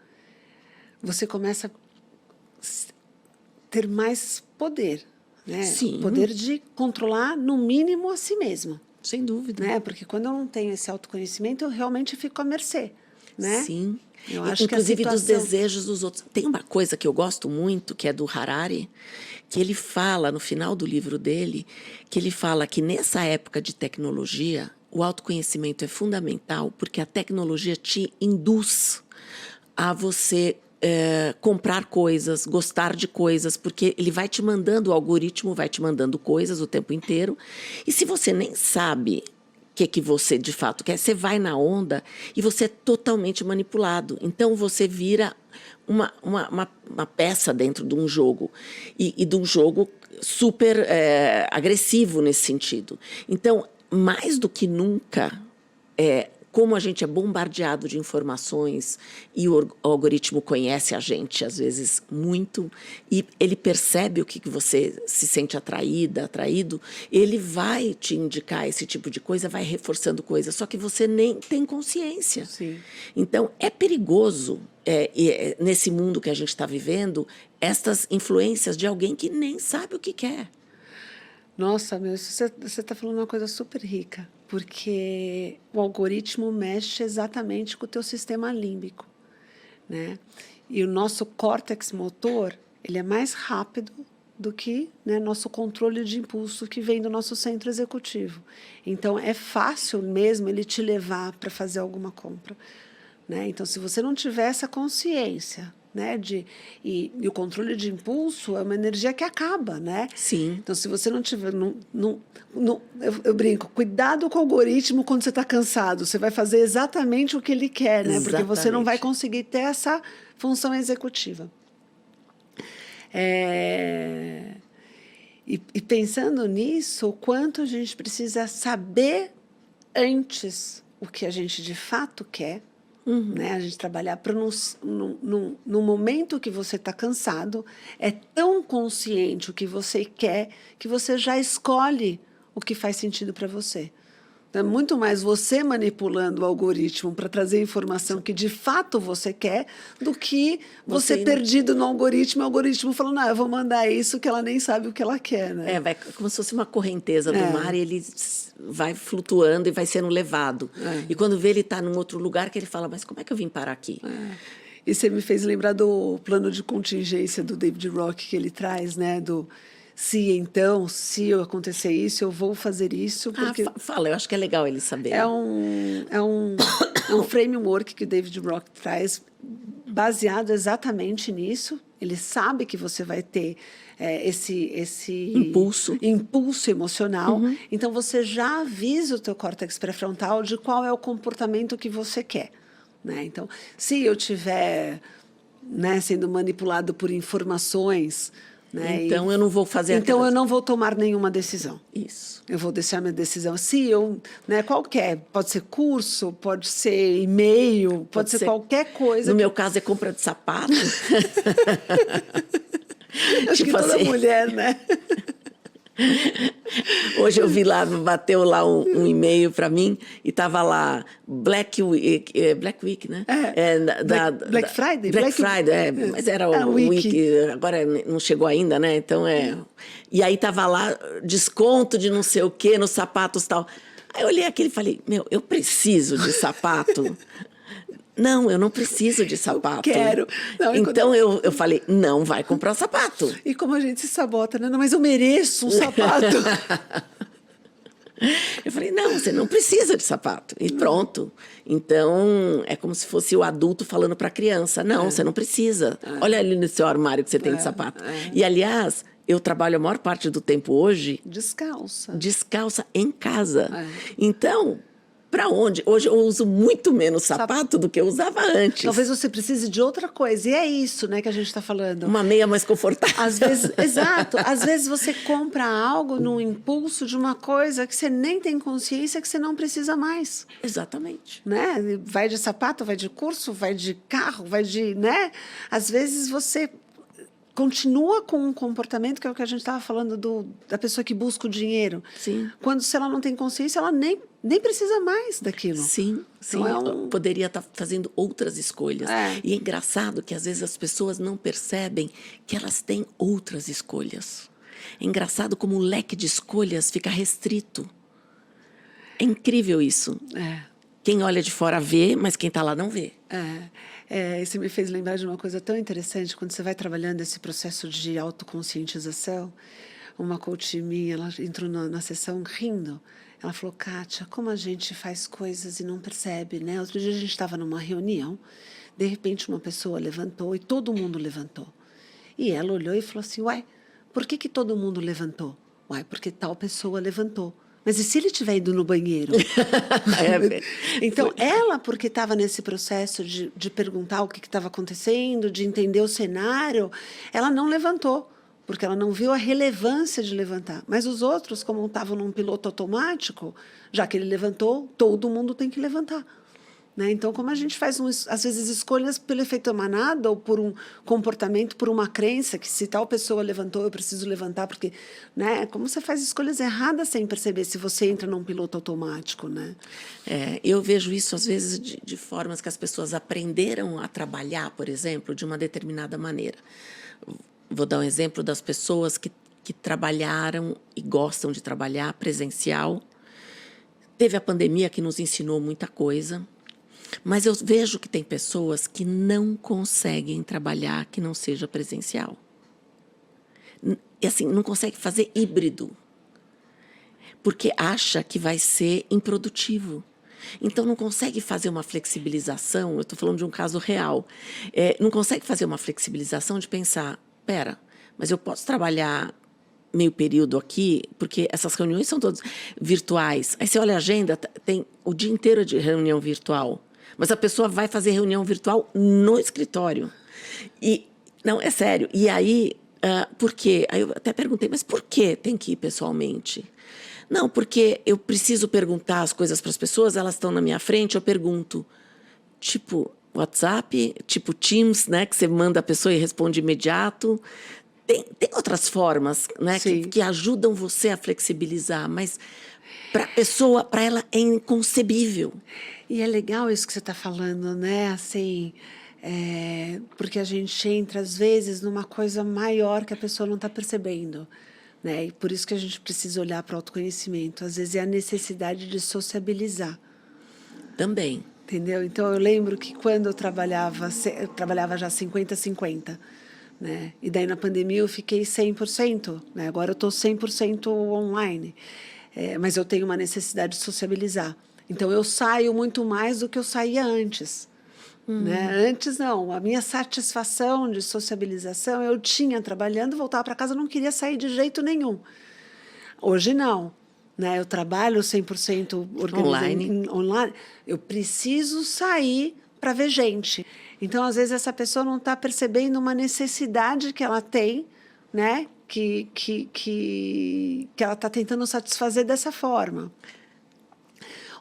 você começa a ter mais poder, né? Sim. Poder de controlar, no mínimo, a si mesmo. Sem dúvida. Né? Porque quando eu não tenho esse autoconhecimento, eu realmente fico à mercê. Né? Sim. Eu acho inclusive que a dos situação... desejos dos outros. Tem uma coisa que eu gosto muito, que é do Harari, que ele fala, no final do livro dele, que ele fala que nessa época de tecnologia, o autoconhecimento é fundamental porque a tecnologia te induz a você comprar coisas, gostar de coisas, porque ele vai te mandando, o algoritmo vai te mandando coisas o tempo inteiro, e se você nem sabe que você de fato quer, você vai na onda e você é totalmente manipulado. Então você vira uma peça dentro de um jogo, e de um jogo super agressivo nesse sentido. Então, mais do que nunca, como a gente é bombardeado de informações e o algoritmo conhece a gente, às vezes, muito, e ele percebe o que você se sente atraído, ele vai te indicar esse tipo de coisa, vai reforçando coisas, só que você nem tem consciência. Sim. Então, é perigoso, nesse mundo que a gente está vivendo, estas influências de alguém que nem sabe o que quer. Nossa, você está falando uma coisa super rica, porque o algoritmo mexe exatamente com o teu sistema límbico, né? E o nosso córtex motor, ele é mais rápido do que, né, nosso controle de impulso que vem do nosso centro executivo. Então, é fácil mesmo ele te levar para fazer alguma compra, né? Então, se você não tiver essa consciência, né, e o controle de impulso é uma energia que acaba, né? Sim. Então, se você não tiver... eu brinco, cuidado com o algoritmo quando você está cansado. Você vai fazer exatamente o que ele quer, né? Porque você não vai conseguir ter essa função executiva. E pensando nisso, o quanto a gente precisa saber antes o que a gente de fato quer, né? A gente trabalhar para no momento que você está cansado, é tão consciente o que você quer que você já escolhe o que faz sentido para você. É muito mais você manipulando o algoritmo para trazer informação que de fato você quer do que você perdido no algoritmo, o algoritmo falando, eu vou mandar isso que ela nem sabe o que ela quer, né? Vai como se fosse uma correnteza do mar, e ele vai flutuando e vai sendo levado. E quando vê, ele está num outro lugar que ele fala, mas como é que eu vim parar aqui? E você me fez lembrar do plano de contingência do David Rock que ele traz, né? Se acontecer isso, eu vou fazer isso. Porque Fala, eu acho que é legal ele saber. É um framework que o David Rock traz, baseado exatamente nisso. Ele sabe que você vai ter esse impulso emocional. Então, você já avisa o teu córtex pré-frontal de qual é o comportamento que você quer. Né? Então, se eu estiver, né, sendo manipulado por informações... Né? Então, eu não vou fazer... Então, eu não vou tomar nenhuma decisão. Isso. Eu vou deixar minha decisão. Se eu... Né, qualquer. Pode ser curso, pode ser e-mail, pode ser qualquer coisa. No meu caso, é compra de sapato. Acho que toda mulher, né? Hoje eu vi lá, bateu lá um e-mail para mim e estava lá Black Week, né? Black Friday? Black Friday, mas era o Week, agora não chegou ainda, né? Então E aí estava lá desconto de não sei o quê nos sapatos e tal. Aí eu olhei aquilo e falei, eu preciso de sapato. Não, eu não preciso de sapato. Eu quero. Não, então eu falei, não vai comprar sapato. E como a gente se sabota, né? Não, mas eu mereço um sapato. Eu falei, não, você não precisa de sapato. E pronto. Então, é como se fosse o adulto falando para a criança. Não, você não precisa. Olha ali no seu armário que você tem de sapato. E, aliás, eu trabalho a maior parte do tempo hoje descalça em casa. Então, para onde? Hoje eu uso muito menos sapato do que eu usava antes. Talvez você precise de outra coisa. E é isso, né, que a gente está falando. Uma meia mais confortável. Às vezes, exato. Às vezes você compra algo num impulso de uma coisa que você nem tem consciência que você não precisa mais. Exatamente. Né? Vai de sapato, vai de curso, vai de carro, vai de... né? Às vezes você continua com um comportamento que é o que a gente estava falando da pessoa que busca o dinheiro. Sim. Quando, se ela não tem consciência, ela nem precisa mais daquilo. Sim, sim. Então, poderia estar fazendo outras escolhas. E é engraçado que às vezes as pessoas não percebem que elas têm outras escolhas. É engraçado como o leque de escolhas fica restrito. É incrível isso. Quem olha de fora vê, mas quem está lá não vê. Isso me fez lembrar de uma coisa tão interessante. Quando você vai trabalhando esse processo de autoconscientização, uma coach minha, ela entrou na sessão rindo. Ela falou, Kátia, como a gente faz coisas e não percebe, né? Outro dia a gente estava numa reunião, de repente uma pessoa levantou e todo mundo levantou. E ela olhou e falou assim, uai, por que todo mundo levantou? Uai, porque tal pessoa levantou. Mas e se ele estiver indo no banheiro? Então, ela, porque estava nesse processo de perguntar o que estava acontecendo, de entender o cenário, ela não levantou, porque ela não viu a relevância de levantar. Mas os outros, como estavam num piloto automático, já que ele levantou, todo mundo tem que levantar. Né? Então, como a gente faz, às vezes, escolhas pelo efeito manada ou por um comportamento, por uma crença, que se tal pessoa levantou, eu preciso levantar, porque, né? Como você faz escolhas erradas sem perceber se você entra num piloto automático, né? Eu vejo isso, às vezes, de formas que as pessoas aprenderam a trabalhar, por exemplo, de uma determinada maneira. Vou dar um exemplo das pessoas que trabalharam e gostam de trabalhar presencial. Teve a pandemia que nos ensinou muita coisa. Mas eu vejo que tem pessoas que não conseguem trabalhar que não seja presencial. E assim, não consegue fazer híbrido, porque acha que vai ser improdutivo. Então, não consegue fazer uma flexibilização, eu estou falando de um caso real, não consegue fazer uma flexibilização de pensar, mas eu posso trabalhar meio período aqui, porque essas reuniões são todas virtuais. Aí você olha a agenda, tem o dia inteiro de reunião virtual. Mas a pessoa vai fazer reunião virtual no escritório. Não, é sério. E aí, por quê? Aí eu até perguntei, mas por que tem que ir pessoalmente? Não, porque eu preciso perguntar as coisas para as pessoas, elas estão na minha frente, eu pergunto, tipo WhatsApp, tipo Teams, né, que você manda a pessoa e responde imediato. Tem outras formas, né, que ajudam você a flexibilizar, mas para a pessoa, para ela é inconcebível. E é legal isso que você está falando, né? Assim, porque a gente entra, às vezes, numa coisa maior que a pessoa não está percebendo. Né? E por isso que a gente precisa olhar para o autoconhecimento. Às vezes é a necessidade de sociabilizar. Também. Entendeu? Então, eu lembro que quando eu trabalhava já 50-50. Né? E daí, na pandemia, eu fiquei 100%. Né? Agora, eu estou 100% online. Mas eu tenho uma necessidade de sociabilizar. Então, eu saio muito mais do que eu saía antes. Né? Antes, não. A minha satisfação de sociabilização, eu tinha trabalhando, voltava para casa, não queria sair de jeito nenhum. Hoje, não. Né? Eu trabalho 100% online. Eu preciso sair para ver gente. Então, às vezes, essa pessoa não está percebendo uma necessidade que ela tem, né? Que ela está tentando satisfazer dessa forma.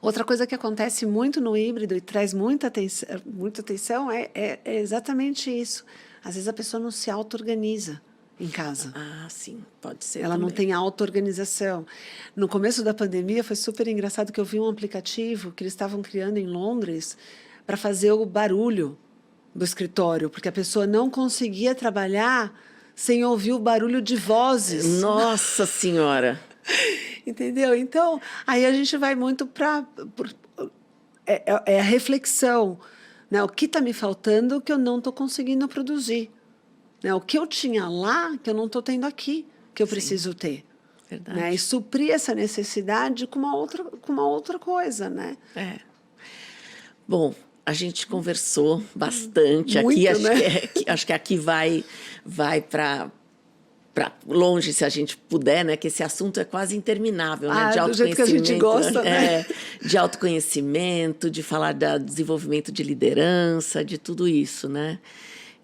Outra coisa que acontece muito no híbrido e traz muita atenção é exatamente isso. Às vezes a pessoa não se auto-organiza em casa. Ah, sim, pode ser. Ela também. Não tem auto-organização. No começo da pandemia foi super engraçado que eu vi um aplicativo que eles estavam criando em Londres para fazer o barulho do escritório, porque a pessoa não conseguia trabalhar sem ouvir o barulho de vozes. Nossa Senhora! Entendeu? Então, aí a gente vai muito para... É a reflexão. Né? O que está me faltando que eu não estou conseguindo produzir? Né? O que eu tinha lá que eu não estou tendo aqui, que eu preciso ter. Verdade. Né? E suprir essa necessidade com uma outra coisa. Né? Bom, a gente conversou bastante muito, aqui. né? Acho que aqui vai para para longe, se a gente puder, né? Que esse assunto é quase interminável, né? De do jeito que a gente gosta, né? De autoconhecimento, de falar do desenvolvimento de liderança, de tudo isso, né?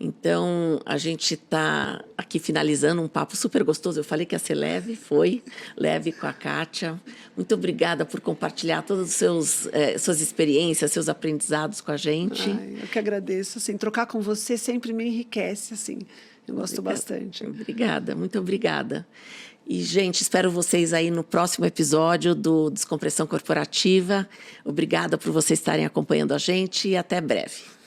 Então, a gente está aqui finalizando um papo super gostoso. Eu falei que ia ser leve, foi leve com a Kátia. Muito obrigada por compartilhar todas as suas experiências, seus aprendizados com a gente. Eu que agradeço. Assim, trocar com você sempre me enriquece, assim. Eu gosto bastante. Obrigada, muito obrigada. E, gente, espero vocês aí no próximo episódio do Descompressão Corporativa. Obrigada por vocês estarem acompanhando a gente e até breve.